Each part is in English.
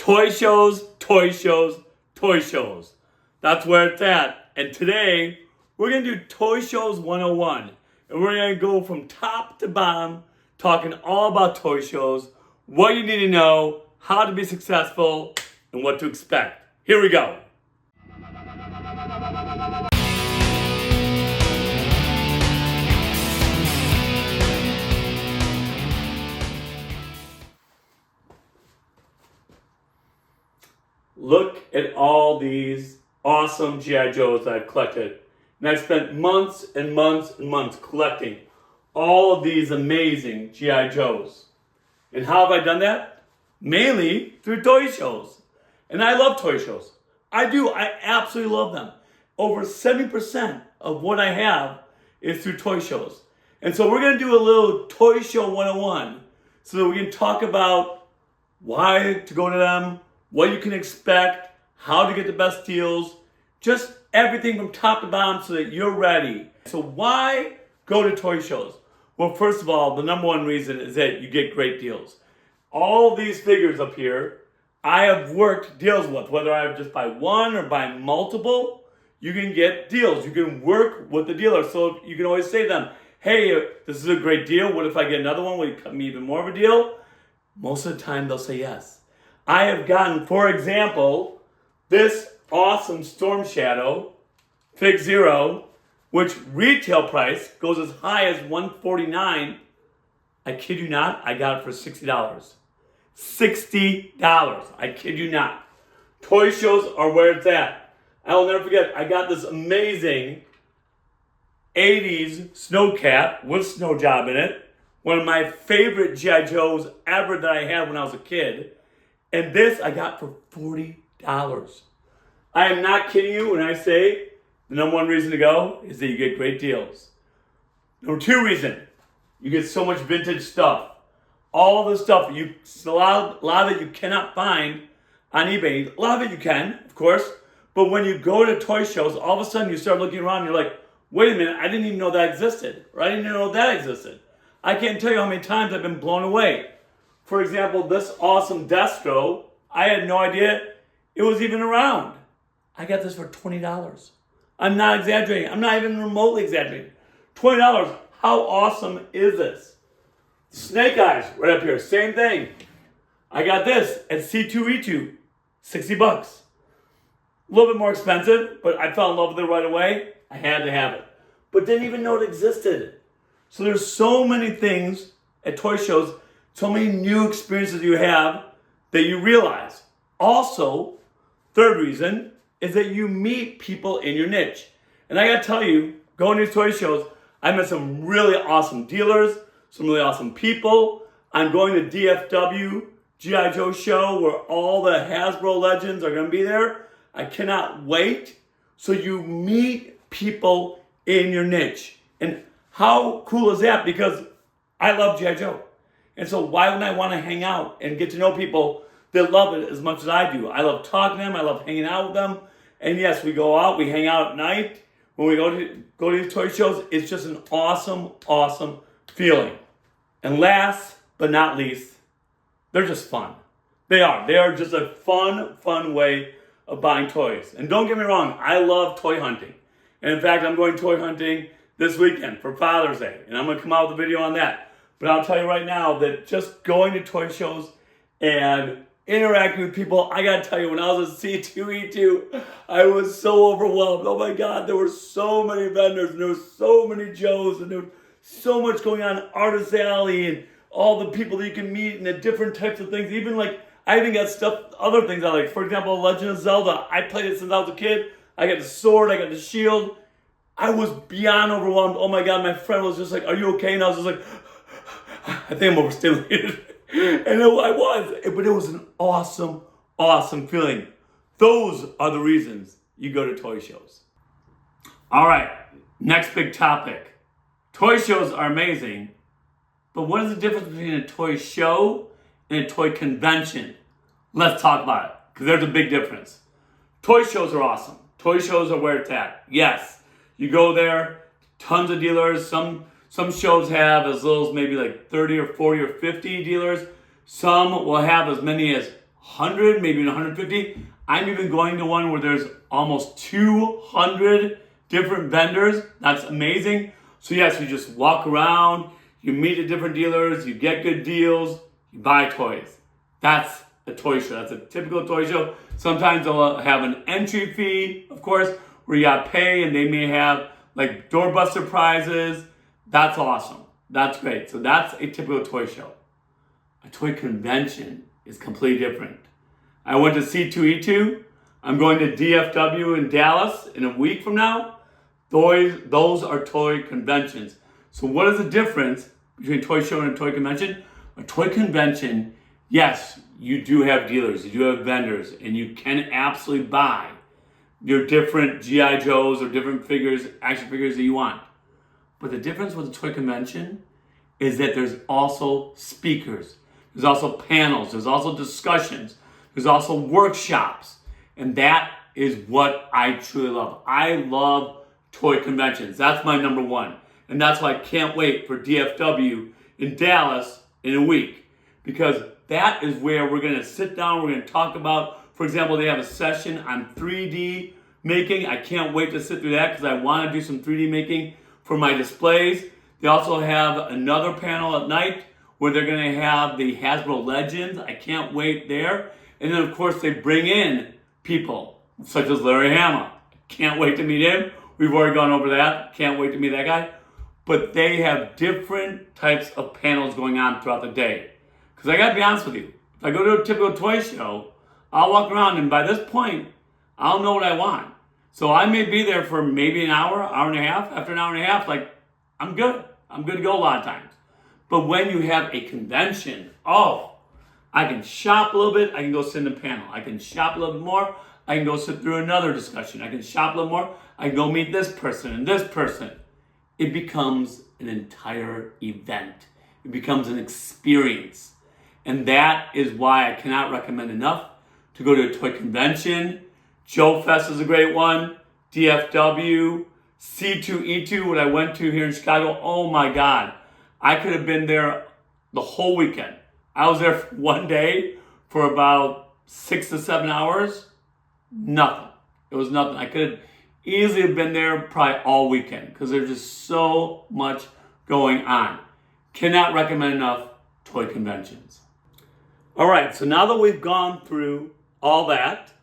Toy shows, toy shows, toy shows. That's where it's at. And today, we're going to do Toy Shows 101. And we're going to go from top to bottom, talking all about toy shows, what you need to know, how to be successful, and what to expect. Here we go. Look at all these awesome G.I. Joes that I've collected. And I've spent months and months and months collecting all of these amazing G.I. Joes. And how have I done that? Mainly through toy shows. And I love toy shows. I do. I absolutely love them. Over 70% of what I have is through toy shows. And so we're going to do a little Toy Show 101 so that we can talk about why to go to them, what you can expect, how to get the best deals, just everything from top to bottom so that you're ready. So why go to toy shows? Well, first of all, the number one reason is that you get great deals. All these figures up here, I have worked deals with, whether I just buy one or buy multiple, you can get deals. You can work with the dealer. So you can always say to them, hey, this is a great deal. What if I get another one? Will you cut me even more of a deal? Most of the time they'll say yes. I have gotten, for example, this awesome Storm Shadow Fig Zero, which retail price goes as high as $149. I kid you not, I got it for $60. $60. I kid you not. Toy shows are where it's at. I will never forget, I got this amazing 80s Snowcat with snow job in it. One of my favorite G.I. Joes ever that I had when I was a kid. And this I got for $40. I am not kidding you when I say the number one reason to go is that you get great deals. Number two reason, you get so much vintage stuff. All the stuff, a lot of it you cannot find on eBay. A lot of it you can, of course. But when you go to toy shows, all of a sudden you start looking around and you're like, wait a minute, I didn't even know that existed. Or I didn't even know that existed. I can't tell you how many times I've been blown away. For example, this awesome Destro, I had no idea it was even around. I got this for $20. I'm not exaggerating. I'm not even remotely exaggerating. $20. How awesome is this? Snake Eyes, right up here. Same thing. I got this at C2E2. $60. A little bit more expensive, but I fell in love with it right away. I had to have it. But didn't even know it existed. So there's so many things at toy shows, so many new experiences you have that you realize. Also, third reason is that you meet people in your niche. And I gotta tell you, going to these toy shows, I met some really awesome dealers, some really awesome people. I'm going to DFW G.I. Joe show where all the Hasbro legends are gonna be there. I cannot wait. So you meet people in your niche. And how cool is that? Because I love G.I. Joe. And so why wouldn't I want to hang out and get to know people that love it as much as I do? I love talking to them. I love hanging out with them. And yes, we go out, we hang out at night. When we go to these toy shows, it's just an awesome, awesome feeling. And last but not least, they're just fun. They are. They are just a fun way of buying toys. And don't get me wrong, I love toy hunting. And in fact, I'm going toy hunting this weekend for Father's Day. And I'm going to come out with a video on that. But I'll tell you right now that just going to toy shows and interacting with people, I gotta tell you, when I was at C2E2, I was so overwhelmed. Oh my God, there were so many vendors, and there were so many Joes, and there was so much going on, Artist Alley, and all the people that you can meet, and the different types of things. Even like, I even got stuff, other things I like. For example, Legend of Zelda. I played it since I was a kid. I got the sword, I got the shield. I was beyond overwhelmed. Oh my God, my friend was just like, are you okay? And I was just like, I think I'm overstimulated. And I was, but it was an awesome, awesome feeling. Those are the reasons you go to toy shows. All right, next big topic. Toy shows are amazing, but what is the difference between a toy show and a toy convention? Let's talk about it, because there's a big difference. Toy shows are awesome. Toy shows are where it's at. Yes, you go there, tons of dealers. Some shows have as little as maybe like 30 or 40 or 50 dealers. Some will have as many as 100, maybe 150. I'm even going to one where there's almost 200 different vendors. That's amazing. So yes, you just walk around, you meet the different dealers, you get good deals, you buy toys. That's a toy show. That's a typical toy show. Sometimes they'll have an entry fee, of course, where you got to pay, and they may have like doorbuster prizes. That's awesome. That's great. So that's a typical toy show. A toy convention is completely different. I went to C2E2. I'm going to DFW in Dallas in a week from now. Those are toy conventions. So what is the difference between a toy show and a toy convention? A toy convention, yes, you do have dealers, you do have vendors, and you can absolutely buy your different G.I. Joes or different figures, action figures that you want. But the difference with a toy convention is that there's also speakers, there's also panels, there's also discussions, there's also workshops. And that is what I truly love. I love toy conventions. That's my number one. And that's why I can't wait for DFW in Dallas in a week. Because that is where we're going to sit down, we're going to talk about, for example, they have a session on 3D making. I can't wait to sit through that because I want to do some 3D making for my displays. They also have another panel at night where they're going to have the Hasbro Legends. I can't wait there. And then, of course, they bring in people such as Larry Hama. Can't wait to meet him. We've already gone over that. Can't wait to meet that guy. But they have different types of panels going on throughout the day. Because I got to be honest with you. If I go to a typical toy show, I'll walk around and by this point, I'll know what I want. So I may be there for maybe an hour, hour and a half. After an hour and a half, like, I'm good. I'm good to go a lot of times. But when you have a convention, I can shop a little bit. I can go sit in the panel. I can shop a little bit more. I can go sit through another discussion. I can shop a little more. I can go meet this person and this person. It becomes an entire event. It becomes an experience. And that is why I cannot recommend enough to go to a toy convention. Joe Fest is a great one. DFW, C2E2, what I went to here in Chicago. Oh my God. I could have been there the whole weekend. I was there for one day for about 6 to 7 hours. Nothing. It was nothing. I could have easily have been there probably all weekend because there's just so much going on. Cannot recommend enough toy conventions. All right, so now that we've gone through all that,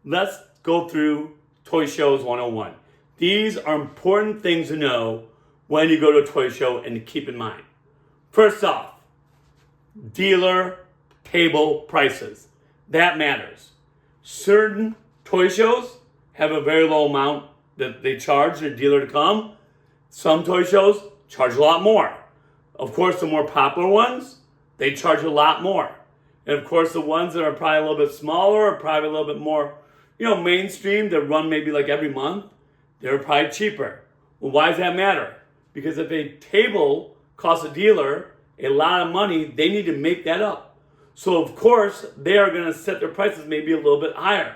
let's go through Toy Shows 101. These are important things to know when you go to a toy show and to keep in mind. First off, dealer table prices. That matters. Certain toy shows have a very low amount that they charge their dealer to come. Some toy shows charge a lot more. Of course, the more popular ones, they charge a lot more. And of course, the ones that are probably a little bit smaller or probably a little bit more, mainstream, that run maybe like every month, they're probably cheaper. Well, why does that matter? Because if a table costs a dealer a lot of money, they need to make that up. So of course, they are going to set their prices maybe a little bit higher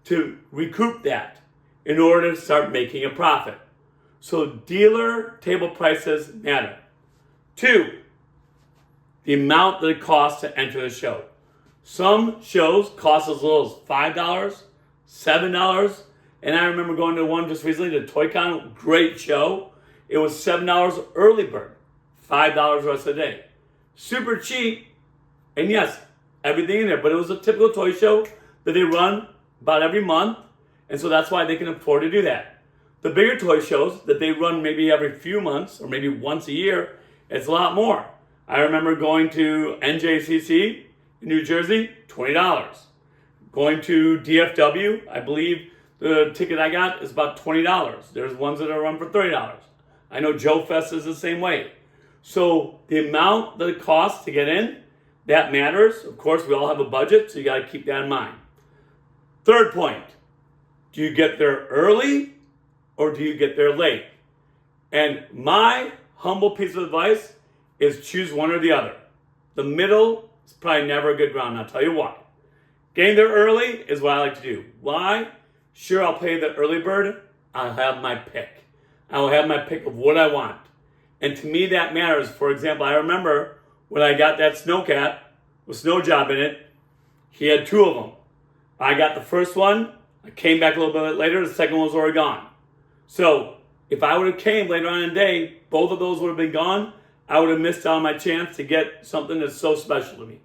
to recoup that in order to start making a profit. So dealer table prices matter. 2, the amount that it costs to enter the show. Some shows cost as little as $5, $7, and I remember going to one just recently, the Toy-Con, great show. It was $7 early bird, $5 the rest of the day. Super cheap, and yes, everything in there, but it was a typical toy show that they run about every month, and so that's why they can afford to do that. The bigger toy shows that they run maybe every few months or maybe once a year, it's a lot more. I remember going to NJCC in New Jersey, $20. Going to DFW, I believe the ticket I got is about $20. There's ones that are run for $30. I know Joe Fest is the same way. So the amount that it costs to get in, that matters. Of course, we all have a budget, so you got to keep that in mind. Third point, do you get there early or do you get there late? And my humble piece of advice is choose one or the other. The middle is probably never a good ground, and I'll tell you why. Getting there early is what I like to do. Why? Sure, I'll pay the early bird. I'll have my pick. I will have my pick of what I want. And to me, that matters. For example, I remember when I got that Snowcat with Snow Job in it, He had 2 of them. I got the first one. I came back a little bit later. The second one was already gone. So if I would have came later on in the day, both of those would have been gone. I would have missed out on my chance to get something that's so special to me.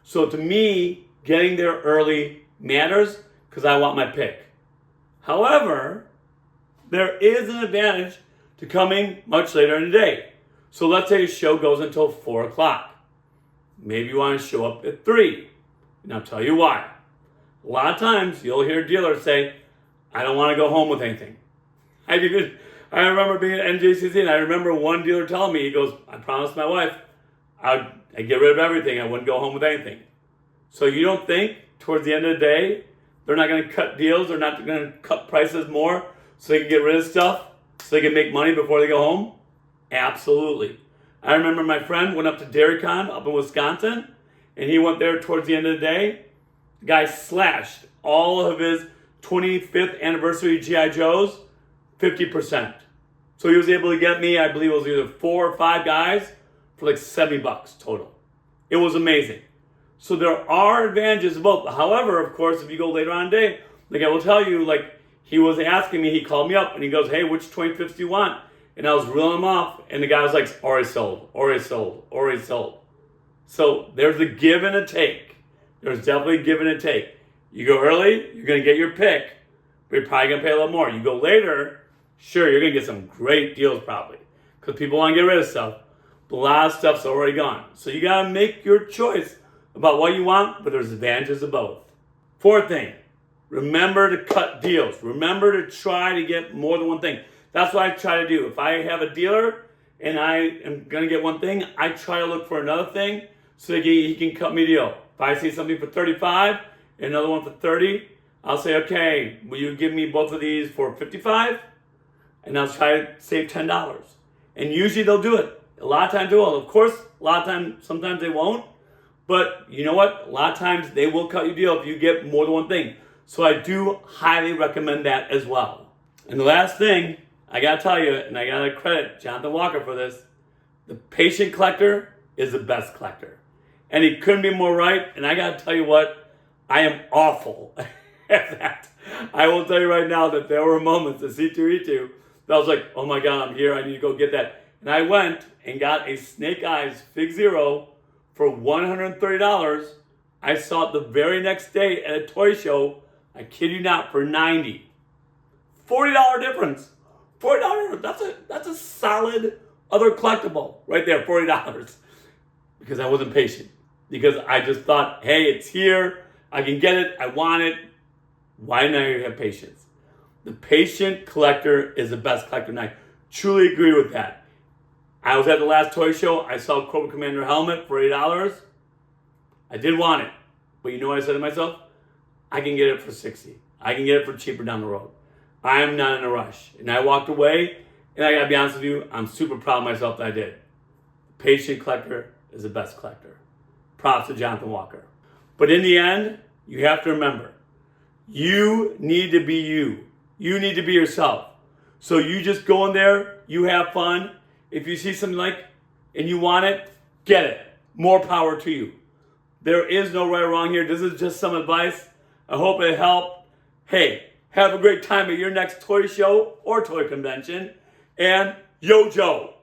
So to me, getting there early matters because I want my pick. However, there is an advantage to coming much later in the day. So let's say a show goes until 4 o'clock. Maybe you want to show up at 3. And I'll tell you why. A lot of times you'll hear dealers say, I don't want to go home with anything. I remember being at NJCC and I remember one dealer telling me, he goes, I promised my wife I'd get rid of everything. I wouldn't go home with anything. So you don't think towards the end of the day, they're not going to cut deals, they're not going to cut prices more so they can get rid of stuff, so they can make money before they go home? Absolutely. I remember my friend went up to DairyCon up in Wisconsin, and he went there towards the end of the day. The guy slashed all of his 25th anniversary G.I. Joes 50%. So he was able to get me, I believe it was either 4 or 5 guys for like $70 total. It was amazing. So there are advantages of both. However, of course, if you go later on in the day, like I will tell you, like he was asking me, he called me up and he goes, hey, which 25th do you want? And I was reeling him off, and the guy was like, already sold, already sold, already sold. So there's a give and a take. There's definitely a give and a take. You go early, you're going to get your pick, but you're probably going to pay a little more. You go later, sure, you're going to get some great deals probably, because people want to get rid of stuff. But a lot of stuff's already gone. So you got to make your choice about what you want, but there's advantages of both. 4th thing, remember to cut deals. Remember to try to get more than one thing. That's what I try to do. If I have a dealer and I am going to get one thing, I try to look for another thing so that he can cut me a deal. If I see something for 35 and another one for 30, I'll say, okay, will you give me both of these for 55? And I'll try to save $10. And usually they'll do it. A lot of times they will. Of course, a lot of times, sometimes they won't. But you know what? A lot of times they will cut you a deal if you get more than one thing. So I do highly recommend that as well. And the last thing, I got to tell you, and I got to credit Jonathan Walker for this, the patient collector is the best collector. And he couldn't be more right. And I got to tell you what, I am awful at that. I will tell you right now that there were moments at C2E2 that I was like, oh my God, I'm here. I need to go get that. And I went and got a Snake Eyes Fig Zero for $130. I saw it the very next day at a toy show, I kid you not, for $90. $40 difference. $40, that's a solid other collectible right there, $40. Because I wasn't patient. Because I just thought, hey, it's here. I can get it. I want it. Why didn't I have patience? The patient collector is the best collector, and I truly agree with that. I was at the last toy show. I saw a Cobra Commander helmet for $8. I did want it. But you know what I said to myself? I can get it for $60. I can get it for cheaper down the road. I am not in a rush. And I walked away, and I gotta be honest with you, I'm super proud of myself that I did. Patient collector is the best collector. Props to Jonathan Walker. But in the end, you have to remember, you need to be you. You need to be yourself. So you just go in there, you have fun. If you see something like, and you want it, get it. More power to you. There is no right or wrong here. This is just some advice. I hope it helped. Hey, have a great time at your next toy show or toy convention. And Yo Joe.